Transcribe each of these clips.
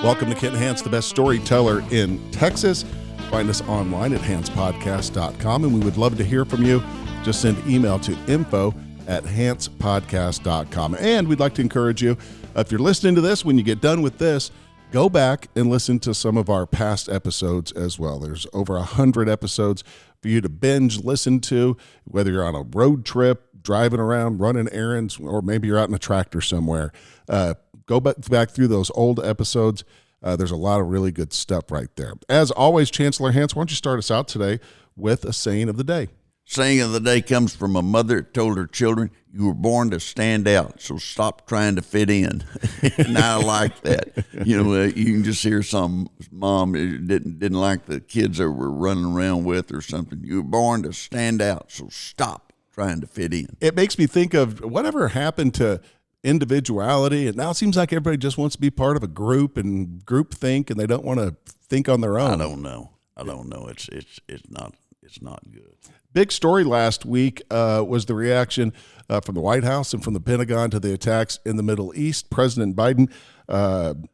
Welcome to Kent Hance, the best storyteller in Texas. Find us online at hancepodcast.com, and we would love to hear from you. Just send email to info@hancepodcast.com. And we'd like to encourage you, if you're listening to this, when you get done with this, go back and listen to some of our past episodes as well. There's over 100 episodes for you to binge listen to, whether you're on a road trip, driving around, running errands, or maybe you're out in a tractor somewhere. Go back through those old episodes. There's a lot of really good stuff right there. As always, Chancellor Hance, why don't you start us out today with a saying of the day? Saying of the day comes from a mother that told her children, "You were born to stand out, so stop trying to fit in." And I like that. You can just hear some mom didn't like the kids that were running around with or something. You were born to stand out, so stop trying to fit in. It makes me think of whatever happened to individuality, and now it seems like everybody just wants to be part of a group and group think, and they don't want to think on their own. I don't know. It's not good. Big story last week was the reaction from the White House and from the Pentagon to the attacks in the Middle East. President Biden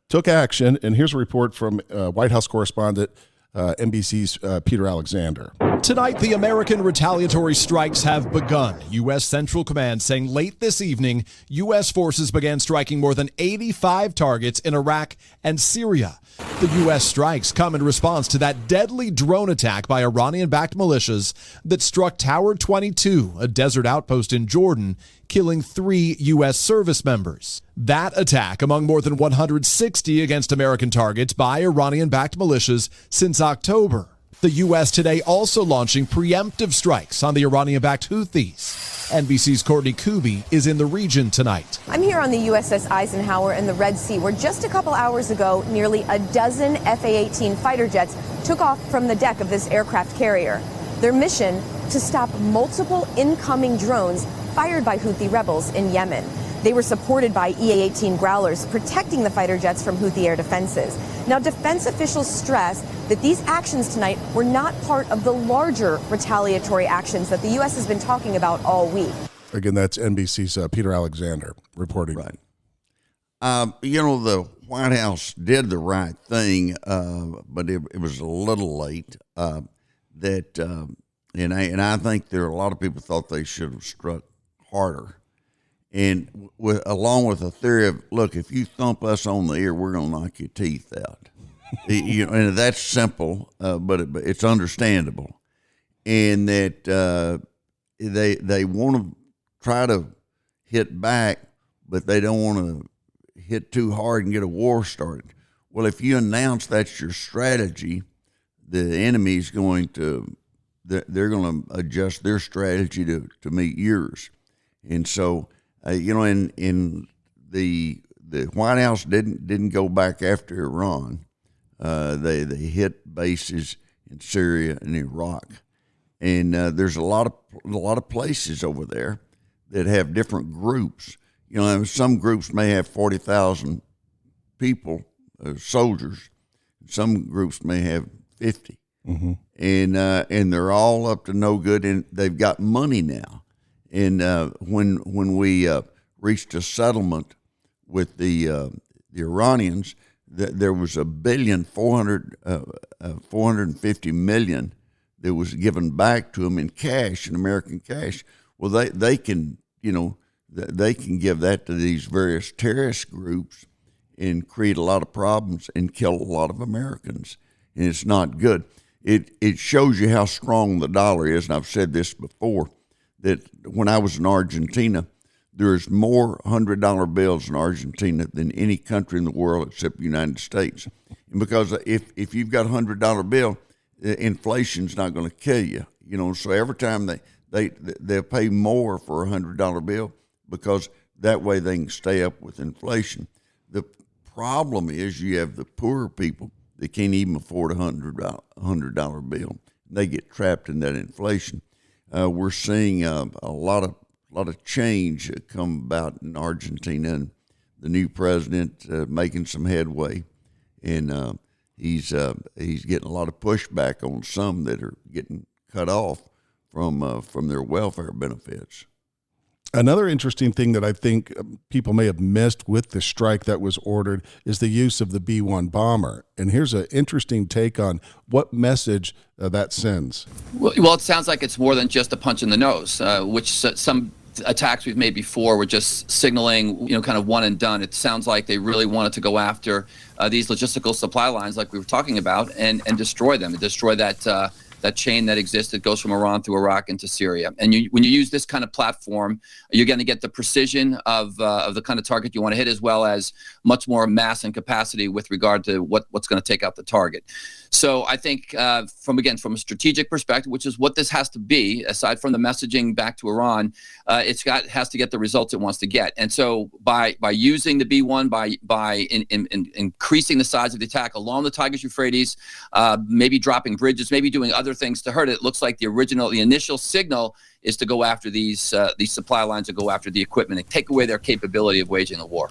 took action, and here's a report from White House correspondent NBC's Peter Alexander. Tonight, the American retaliatory strikes have begun. U.S. Central Command saying late this evening, U.S. forces began striking more than 85 targets in Iraq and Syria. The U.S. strikes come in response to that deadly drone attack by Iranian-backed militias that struck Tower 22, a desert outpost in Jordan, killing 3 U.S. service members. That attack among more than 160 against American targets by Iranian-backed militias since October. The U.S. today also launching preemptive strikes on the Iranian-backed Houthis. NBC's Courtney Kuby is in the region tonight. I'm here on the USS Eisenhower in the Red Sea, where just a couple hours ago, nearly a dozen FA-18 fighter jets took off from the deck of this aircraft carrier. Their mission, to stop multiple incoming drones fired by Houthi rebels in Yemen. They were supported by EA-18 Growlers, protecting the fighter jets from Houthi air defenses. Now, defense officials stress that these actions tonight were not part of the larger retaliatory actions that the U.S. has been talking about all week. Again, that's NBC's Peter Alexander reporting. Right. The White House did the right thing, but it was a little late. And I think there are a lot of people thought they should have struck harder. And along with the theory of, look, if you thump us on the ear, we're going to knock your teeth out. And that's simple, but it's understandable. And that they want to try to hit back, but they don't want to hit too hard and get a war started. Well, if you announce that's your strategy, the enemy's they're going to adjust their strategy to meet yours. And so, in the White House didn't go back after Iran. They hit bases in Syria and Iraq, and there's a lot of places over there that have different groups. Some groups may have 40,000 people, soldiers. Some groups may have 50, and they're all up to no good, and they've got money now. And when we reached a settlement with the Iranians, there was $1.450 billion that was given back to them in cash, in American cash. Well, they can give that to these various terrorist groups and create a lot of problems and kill a lot of Americans, and it's not good. It shows you how strong the dollar is, and I've said this before, that when I was in Argentina, there's more $100 bills in Argentina than any country in the world except the United States. And because if you've got a $100 bill, inflation's not going to kill you. So every time they'll pay more for a $100 bill because that way they can stay up with inflation. The problem is you have the poorer people that can't even afford a $100 bill. They get trapped in that inflation. We're seeing a lot of change come about in Argentina, and the new president making some headway, and he's getting a lot of pushback on some that are getting cut off from their welfare benefits. Another interesting thing that I think people may have missed with the strike that was ordered is the use of the B-1 bomber. And here's an interesting take on what message that sends. Well, it sounds like it's more than just a punch in the nose, which some attacks we've made before were just signaling, kind of one and done. It sounds like they really wanted to go after these logistical supply lines like we were talking about and destroy them, and destroy that chain that exists that goes from Iran through Iraq into Syria. And when you use this kind of platform, you're going to get the precision of the kind of target you want to hit, as well as much more mass and capacity with regard to what's going to take out the target. So I think from a strategic perspective, which is what this has to be, aside from the messaging back to Iran, has to get the results it wants to get. And so by using the B-1, by increasing the size of the attack along the Tigris-Euphrates, maybe dropping bridges, maybe doing other things to hurt it, looks like the initial signal is to go after these supply lines, to go after the equipment and take away their capability of waging the war.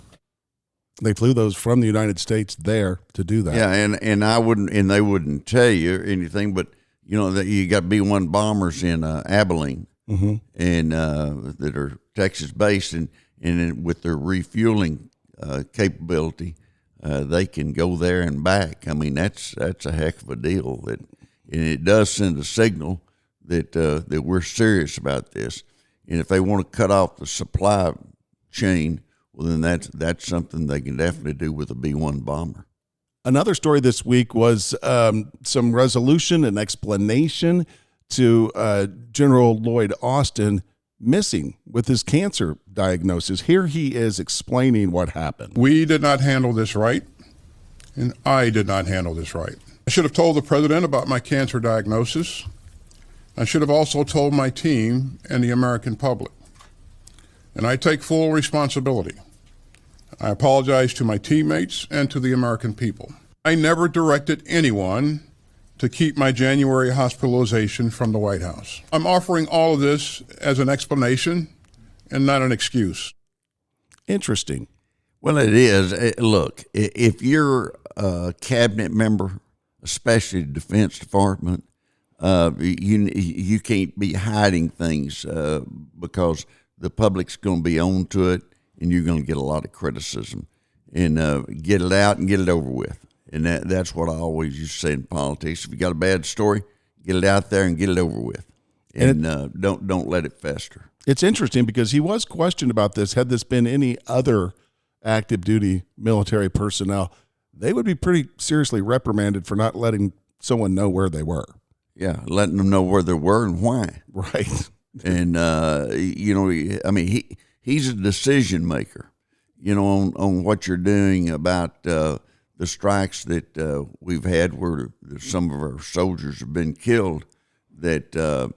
They flew those from the United States there to do that. Yeah, and they wouldn't tell you anything, but that you got B-1 bombers in Abilene, and that are Texas based, and with their refueling capability, they can go there and back. I mean, that's a heck of a deal. And it does send a signal that we're serious about this. And if they want to cut off the supply chain, well, then that's something they can definitely do with a B-1 bomber. Another story this week was some resolution and explanation to General Lloyd Austin missing with his cancer diagnosis. Here he is explaining what happened. We did not handle this right, and I did not handle this right. I should have told the president about my cancer diagnosis. I should have also told my team and the American public. And I take full responsibility. I apologize to my teammates and to the American people. I never directed anyone to keep my January hospitalization from the White House. I'm offering all of this as an explanation and not an excuse. Interesting. Well, it is. Look, if you're a cabinet member, especially the Defense Department, you can't be hiding things because the public's going to be on to it, and you're going to get a lot of criticism. And get it out and get it over with. And that's what I always used to say in politics. If you got a bad story, get it out there and get it over with. And don't let it fester. It's interesting because he was questioned about this. Had this been any other active duty military personnel, they would be pretty seriously reprimanded for not letting someone know where they were. Yeah, letting them know where they were and why. Right. And, I mean, he's a decision maker, on what you're doing about the strikes that we've had where some of our soldiers have been killed, that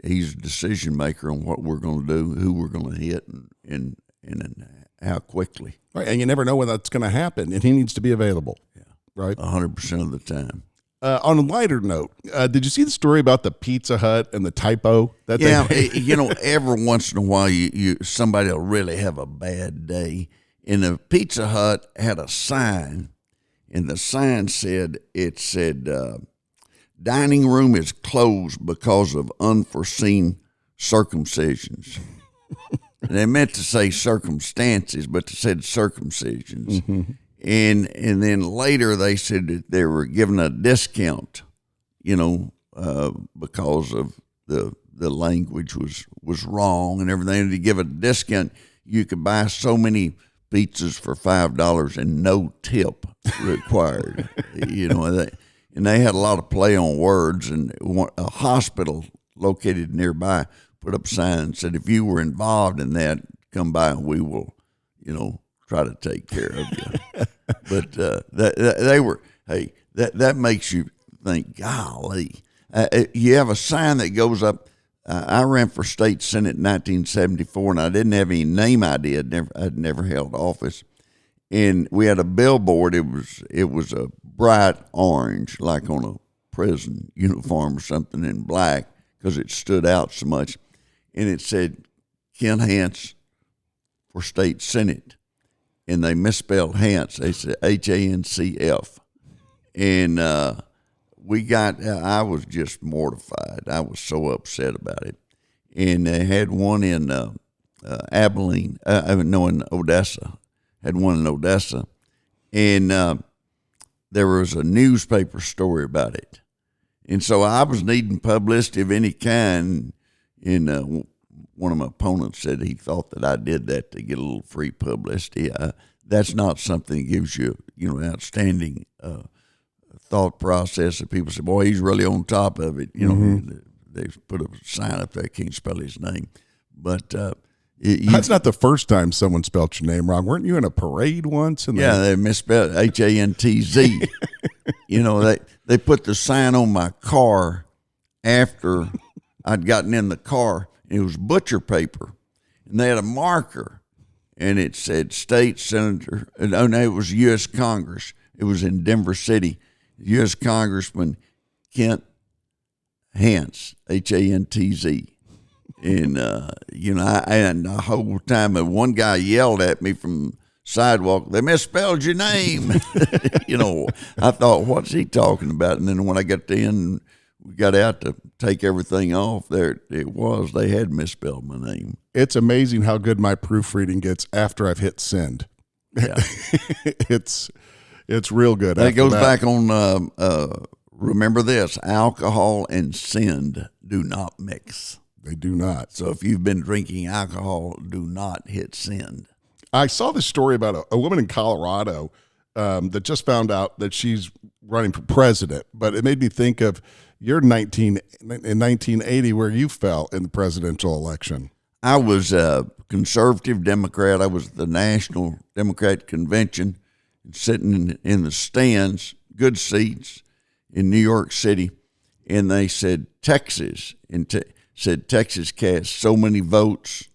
he's a decision maker on what we're going to do, who we're going to hit, and how quickly. Right, and you never know when that's going to happen, and he needs to be available. Yeah, right, 100% of the time. On a lighter note, did you see the story about the Pizza Hut and the typo that they made? Every once in a while, somebody will really have a bad day. And the Pizza Hut had a sign, and the sign said, dining room is closed because of unforeseen circumcisions. And they meant to say circumstances, but they said circumcisions. Mm-hmm. And then later they said that they were given a discount, because of the language was wrong and everything. And to give a discount, you could buy so many pizzas for $5 and no tip required. And they had a lot of play on words. And a hospital located nearby put up signs and said, if you were involved in that, come by and we will, try to take care of you. But that makes you think, golly. You have a sign that goes up. I ran for state senate in 1974, and I didn't have any name idea. I'd never held office. And we had a billboard. It was a bright orange, like on a prison uniform or something, in black, because it stood out so much. And it said, Ken Hance for state senate. And they misspelled Hance. They said Hancf. And I was just mortified. I was so upset about it. And they had one in Abilene, in Odessa, had one in Odessa, and there was a newspaper story about it. And so I was needing publicity of any kind, and one of my opponents said he thought that I did that to get a little free publicity. That's not something that gives you, outstanding thought process. That people say, boy, he's really on top of it. They put a sign up there, can't spell his name. But that's not the first time someone spelled your name wrong. Weren't you in a parade once? And they misspelled Hantz. They put the sign on my car after I'd gotten in the car. It was butcher paper, and they had a marker, and it said State Senator. No, it was U.S. Congress. It was in Denver City. U.S. Congressman Kent Hance, Hantz. And, and the whole time, one guy yelled at me from sidewalk, they misspelled your name. I thought, what's he talking about? And then when I got to the end, we got out to take everything off. There it was. They had misspelled my name. It's amazing how good my proofreading gets after I've hit send. Yeah. It's real good. That goes back on, remember this, alcohol and send do not mix. They do not. So if you've been drinking alcohol, do not hit send. I saw this story about a woman in Colorado that just found out that she's running for president, but it made me think of your in 1980 where you fell in the presidential election. I was a conservative Democrat. I was at the National Democratic Convention, sitting in the stands, good seats in New York City, and they said Texas, said Texas cast so many votes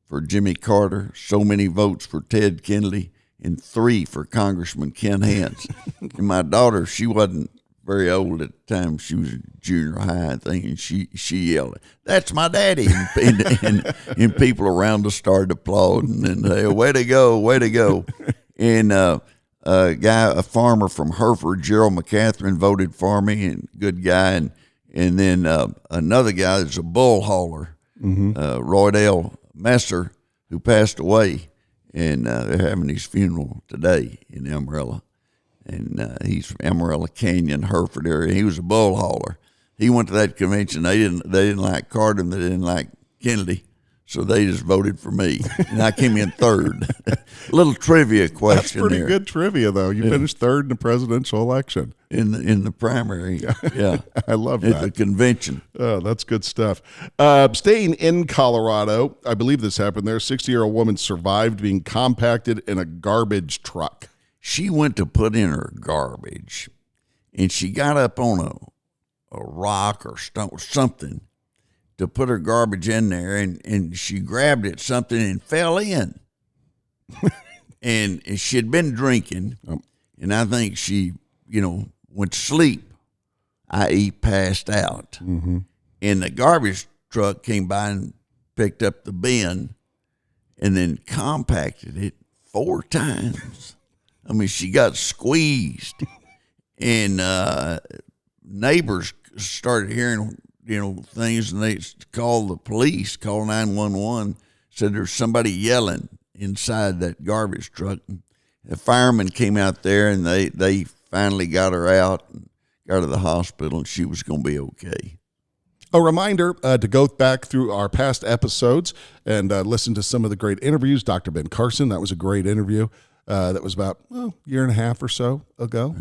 for Jimmy Carter, so many votes for Ted Kennedy, and 3 for Congressman Ken Hance. And my daughter, she wasn't very old at the time. She was in junior high, I think, and she yelled, "That's my daddy!" And people around us started applauding and hey, way to go, way to go. And a farmer from Hereford, Gerald McCatherine, voted for me, and good guy. And then another guy that's a bull hauler, Roydell Messer, who passed away, and they're having his funeral today in Amarillo. And he's from Amarillo Canyon, Hereford area. He was a bull hauler. He went to that convention. They didn't like Carter, and they didn't like Kennedy, so they just voted for me, and I came in third. Little trivia question. That's pretty there. good trivia, though. You finished third in the presidential election. In the primary, yeah. I love that. At the convention. Oh, that's good stuff. Staying in Colorado, I believe this happened there. A 60-year-old woman survived being compacted in a garbage truck. She went to put in her garbage, and she got up on a rock or stone or something to put her garbage in there, and she grabbed at something and fell in. And she had been drinking, and I think she, went to sleep, i.e. passed out. Mm-hmm. And the garbage truck came by and picked up the bin and then compacted it 4 times. I mean, she got squeezed. And neighbors started hearing, things, and they called the police, called 911, said there's somebody yelling inside that garbage truck. The firemen came out there, and they finally got her out and got her to the hospital, and she was going to be okay. A reminder to go back through our past episodes and listen to some of the great interviews. Dr. Ben Carson, that was a great interview. That was about a year and a half or so ago.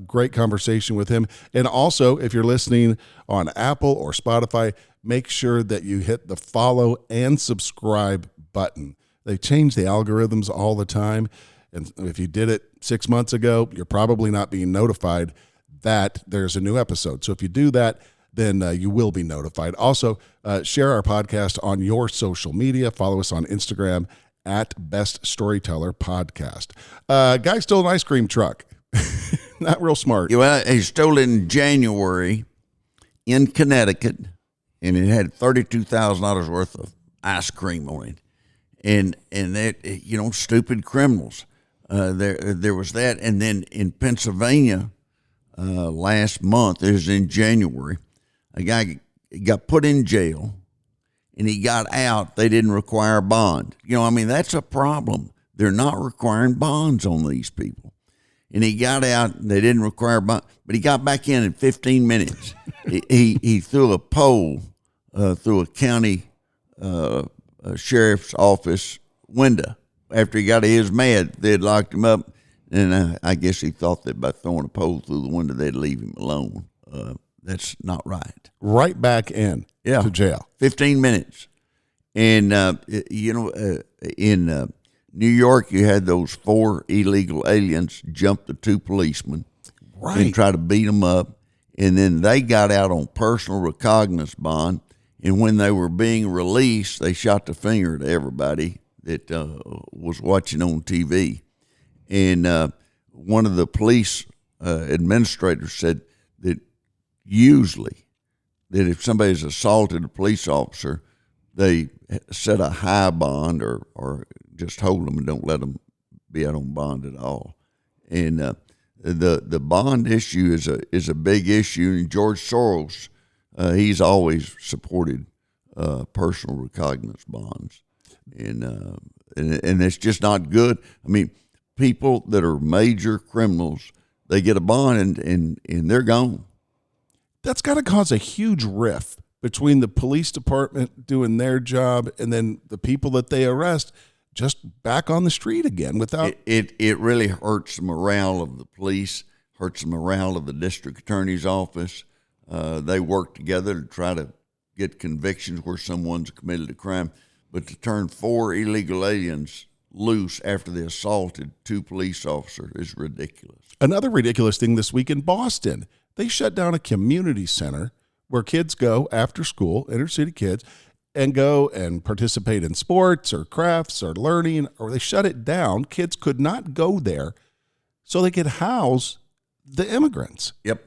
Great conversation with him. And also, if you're listening on Apple or Spotify, make sure that you hit the follow and subscribe button. They change the algorithms all the time. And if you did it 6 months ago, you're probably not being notified that there's a new episode. So if you do that, then you will be notified. Also, share our podcast on your social media. Follow us on Instagram at Best Storyteller Podcast. Guy stole an ice cream truck. Not real smart. Well, he stole it in January in Connecticut, and it had $32,000 worth of ice cream on it. And that, stupid criminals. There was that. And then in Pennsylvania last month, it was in January, a guy got put in jail, and he got out, they didn't require a bond. I mean, that's a problem. They're not requiring bonds on these people. And he got out, and they didn't require a bond, but he got back in 15 minutes. he threw a pole through a county sheriff's office window. After he got out, he was mad. They had locked him up, and I guess he thought that by throwing a pole through the window, they'd leave him alone. That's not right. Right back in to jail. 15 minutes. And, in New York, you had those 4 illegal aliens jump the 2 policemen and try to beat them up. And then they got out on personal recognizance bond. And when they were being released, they shot the finger to everybody that was watching on TV. And one of the police administrators said that usually that if somebody's assaulted a police officer, they set a high bond or just hold them and don't let them be out on bond at all. And the bond issue is a big issue. And George Soros, he's always supported personal recognizance bonds, and it's just not good. I mean, people that are major criminals, they get a bond and they're gone. That's got to cause a huge rift between the police department doing their job and then the people that they arrest just back on the street again without it really hurts the morale of the police, hurts the morale of the district attorney's office. They work together to try to get convictions where someone's committed a crime, but to turn 4 illegal aliens loose after they assaulted 2 police officers is ridiculous. Another ridiculous thing this week in Boston, they shut down a community center where kids go after school, inner city kids, and go and participate in sports or crafts or learning, or they shut it down. Kids could not go there so they could house the immigrants. Yep.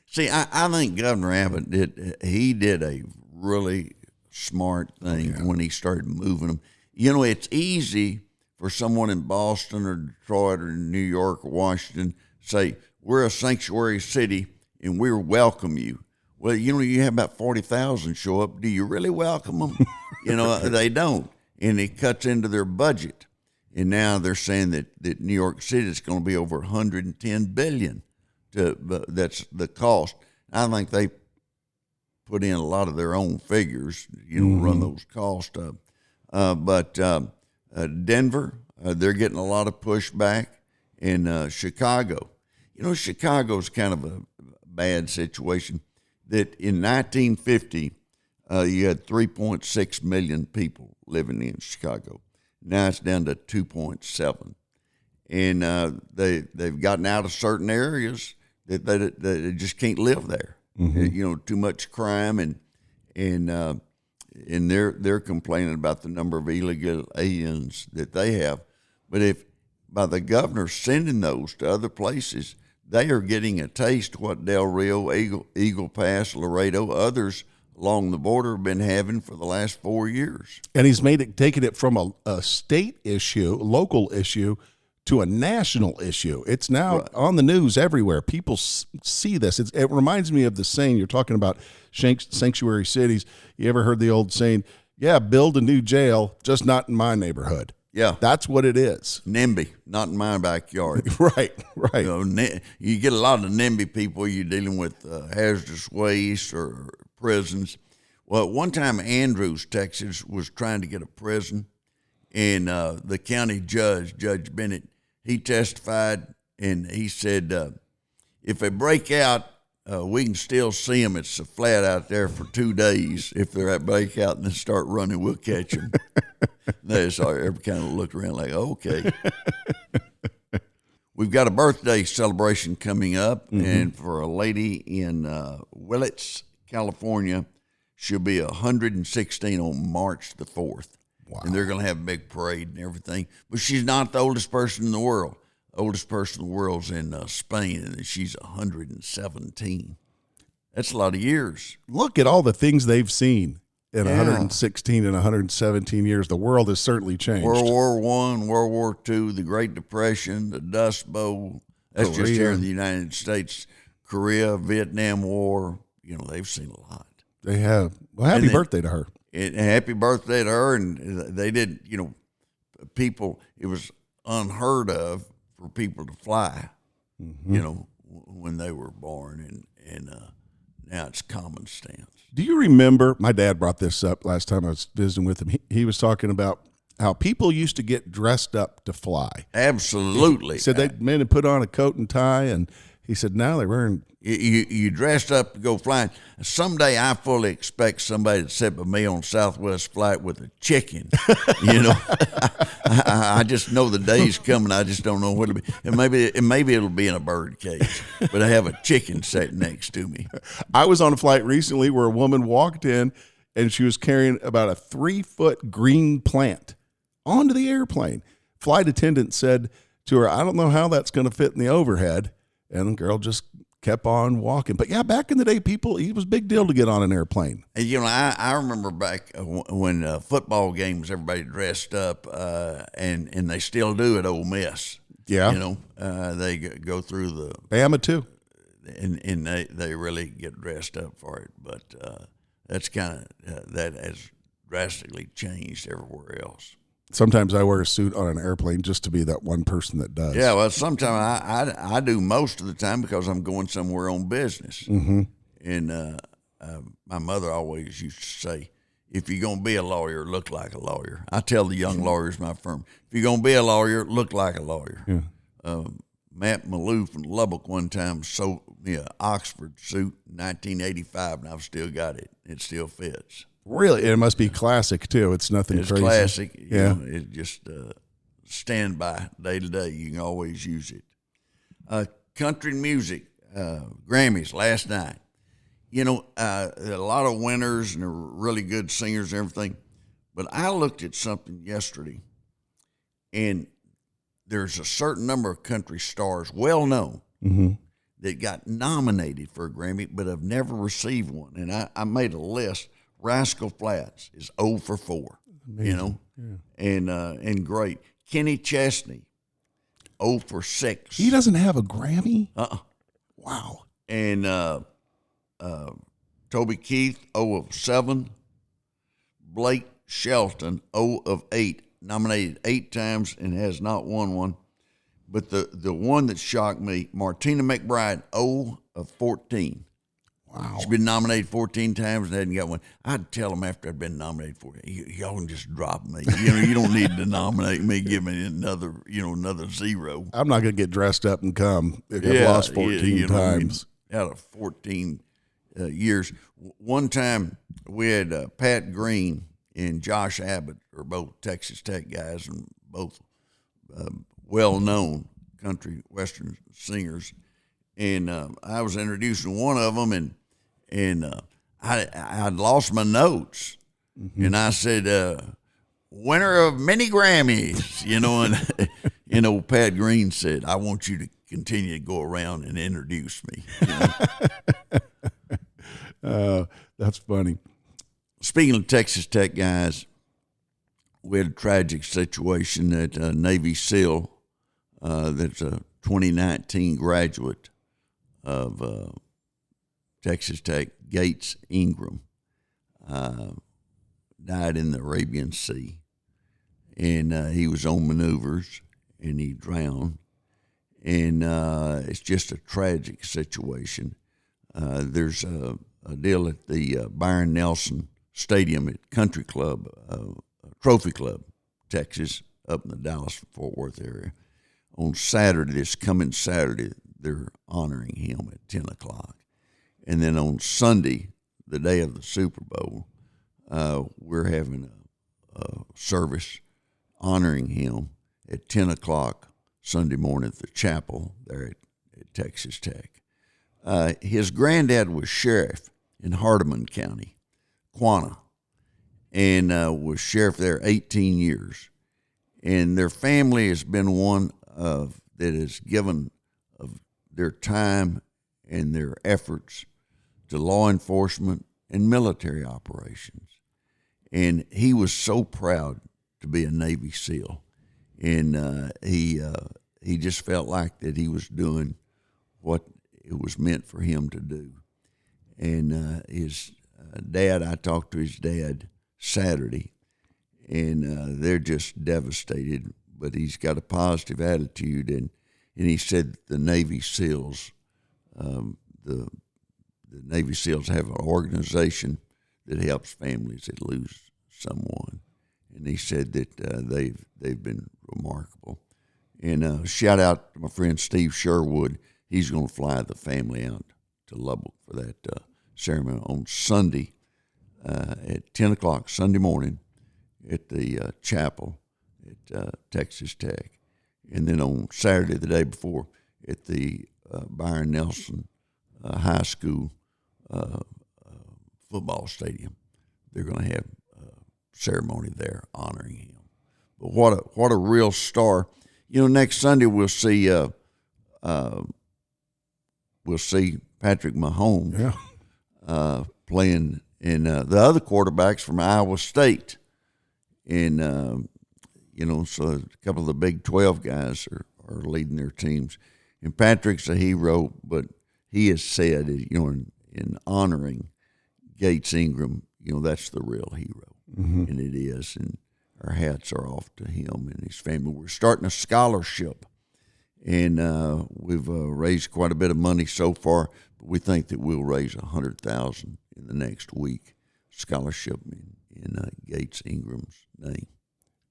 See, I think Governor Abbott did a really smart thing when he started moving them. It's easy for someone in Boston or Detroit or New York or Washington to say, we're a sanctuary city and we welcome you. Well, you have about 40,000 show up. Do you really welcome them? They don't. And it cuts into their budget. And now they're saying that New York City is going to be over $110 billion. That's the cost. I think they put in a lot of their own figures, run those costs up. But Denver, they're getting a lot of pushback. In Chicago, Chicago's kind of a bad situation. That in 1950, you had 3.6 million people living in Chicago. Now it's down to 2.7. And they've gotten out of certain areas that they just can't live there. Mm-hmm. Too much crime, and they're complaining about the number of illegal aliens that they have. But if by the governor sending those to other places, they are getting a taste of what Del Rio, Eagle Pass, Laredo, others along the border have been having for the last 4 years. And he's taken it from a state issue, local issue, to a national issue. It's now on the news everywhere. People see this. It reminds me of the saying, you're talking about sanctuary cities. You ever heard the old saying, build a new jail, just not in my neighborhood. Yeah. That's what it is. NIMBY, not in my backyard. Right. You get a lot of NIMBY people, you're dealing with hazardous waste or prisons. Well, one time Andrews, Texas, was trying to get a prison, and the county judge, Judge Bennett, he testified, and he said, if they break out, we can still see them. It's flat out there for 2 days. If they're at break out and then start running, we'll catch them. They just every kind of looked around like, okay. We've got a birthday celebration coming up, and for a lady in Willits, California, she'll be 116 on March the 4th. Wow. And they're going to have a big parade and everything. But she's not the oldest person in the world. The oldest person in the world's in Spain, and she's 117. That's a lot of years. Look at all the things they've seen in 116 and 117 years. The world has certainly changed. World War I, World War II, the Great Depression, the Dust Bowl. That's Korea. Just here in the United States. Korea, Vietnam War. They've seen a lot. They have. Well, happy birthday to her. And happy birthday to her. And they did, people, it was unheard of for people to fly, when they were born. And now it's common sense. Do you remember, my dad brought this up last time I was visiting with him. He was talking about how people used to get dressed up to fly. Absolutely. He said they men had put on a coat and tie, and he said now they're wearing. You dressed up to go flying. Someday I fully expect somebody to sit with me on Southwest flight with a chicken. I just know the day's coming. I just don't know what it'll be. And maybe it'll be in a bird cage, but I have a chicken sitting next to me. I was on a flight recently where a woman walked in, and she was carrying about a 3-foot green plant onto the airplane. Flight attendant said to her, "I don't know how that's going to fit in the overhead." And the girl just kept on walking. But yeah, back in the day, it was a big deal to get on an airplane. I remember back when football games, everybody dressed up, and they still do at Ole Miss. Yeah. They go through the Bama too. And they really get dressed up for it. But that's kind of, that has drastically changed everywhere else. Sometimes I wear a suit on an airplane just to be that one person that does. Yeah, well, sometimes I do most of the time because I'm going somewhere on business. Mm-hmm. And my mother always used to say, if you're going to be a lawyer, look like a lawyer. I tell the young lawyers in my firm, if you're going to be a lawyer, look like a lawyer. Yeah. Matt Maloof from Lubbock one time sold me an Oxford suit in 1985, and I've still got it. It still fits. Really? It must be classic, too. It's nothing It's crazy. Classic. Yeah. It just stand by day to day. You can always use it. Country music, Grammys last night. A lot of winners and they're really good singers and everything. But I looked at something yesterday, and there's a certain number of country stars, well known, that got nominated for a Grammy but have never received one. And I made a list. Rascal Flatts is 0 for 4, Amazing. And great. Kenny Chesney, 0 for 6. He doesn't have a Grammy? Wow. And Toby Keith, 0 of 7. Blake Shelton, 0 of 8. Nominated 8 times and has not won one. But the one that shocked me, Martina McBride, 0 of 14. Wow. She's been nominated 14 times and hadn't got one. I'd tell them after I'd been nominated for it, y'all can just drop me. You don't need to nominate me. Give me another 0. I'm not going to get dressed up and come. I've lost 14 times. Out of 14 years. One time we had Pat Green and Josh Abbott, are both Texas Tech guys and both well-known country western singers. And I was introducing one of them, and I'd lost my notes, and I said, "Winner of many Grammys," and Pat Green said, "I want you to continue to go around and introduce me." That's funny. Speaking of Texas Tech guys, we had a tragic situation at Navy SEAL. That's a 2019 graduate of Texas Tech, Gates Ingram, died in the Arabian Sea. And he was on maneuvers, and he drowned. And it's just a tragic situation. There's a deal at the Byron Nelson Stadium at Country Club, Trophy Club, Texas, up in the Dallas-Fort Worth area. On Saturday, this coming Saturday, they're honoring him at 10 o'clock. And then on Sunday, the day of the Super Bowl, we're having a service honoring him at 10 o'clock Sunday morning at the chapel there at Texas Tech. His granddad was sheriff in Hardeman County, Quanah, and was sheriff there 18 years. And their family has been one that has given of their time and their efforts to law enforcement and military operations. And he was so proud to be a Navy SEAL. And he just felt like that he was doing what it was meant for him to do. And his dad, I talked to his dad Saturday, and they're just devastated. But he's got a positive attitude, and he said the Navy SEALs, the Navy SEALs have an organization that helps families that lose someone, and he said that they've been remarkable. And shout out to my friend Steve Sherwood. He's going to fly the family out to Lubbock for that ceremony on Sunday at 10 o'clock Sunday morning at the chapel at Texas Tech. And then on Saturday, the day before, at the Byron Nelson High School football stadium, they're going to have a ceremony there honoring him. But what a real star! You know, next Sunday we'll see Patrick Mahomes playing, and the other quarterbacks from Iowa State, and so a couple of the Big 12 guys are leading their teams. And Patrick's a hero, but he has said, in honoring Gates Ingram, that's the real hero, and it is. And our hats are off to him and his family. We're starting a scholarship, and we've raised quite a bit of money so far, but we think that we'll raise $100,000 in the next week. Scholarship in Gates Ingram's name.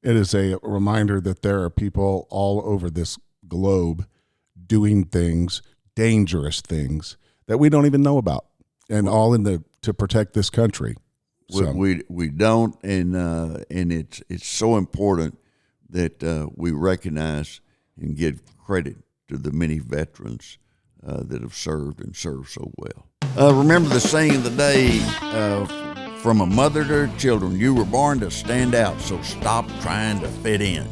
It is a reminder that there are people all over this globe doing things, dangerous things, that we don't even know about, and all to protect this country. So. We don't, and it's so important that we recognize and give credit to the many veterans that have served and served so well. Remember the saying of the day, from a mother to her children, you were born to stand out, so stop trying to fit in.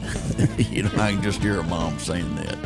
I can just hear a mom saying that.